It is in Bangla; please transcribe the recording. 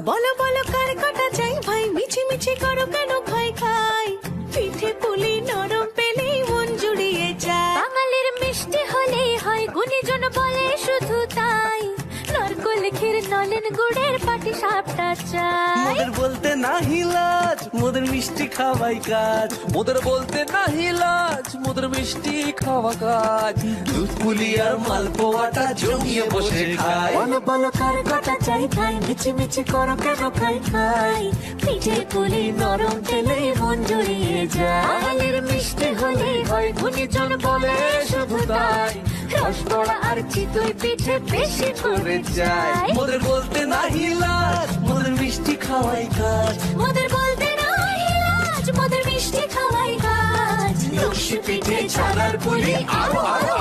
বলো বলো কার কাটা চাই ভাই, মিছি মিছি করো কেন খাই খাই, পিঠে পুলি নরম পেলেই মন জুড়িয়ে যায়। বাঙালির মিষ্টি হলেই হয়, গুণীজন বলে শুধু তাই, নারকোল ক্ষীর নলেন গুড়ের পাটি সাপটা চাই। মোদের বলতে নাহি লাজ, মোদের মিষ্টি খাওয়াই কাজ। মোদের বলতে নাহি লাজ, মোদের মিষ্টি খাওয়া কাজ। দুধ পুলি আর মালপোয়াটা জমিয়ে বসে খায়। বলো বলো কার কাটা চাই ভাই, মিছি মিছি করো কেন খাই খাই, পিঠে পুলি নরম পেলেই মন জুড়িয়ে যায়। বাঙালির মিষ্টি হলেই হয়, গুণীজন বলে শুধু তাই, রসগোল্লা আর চিতই পিঠে বেশি করে চাই। মোদের বলতে নাহি লাজ, মোদের মিষ্টি খাওয়াই কাজ। মোদের বলতে নাই লাজ, মোদের মিষ্টি খাওয়াই কাজ। লক্ষ্মী পিঠে ছানার পুলি আরো আরো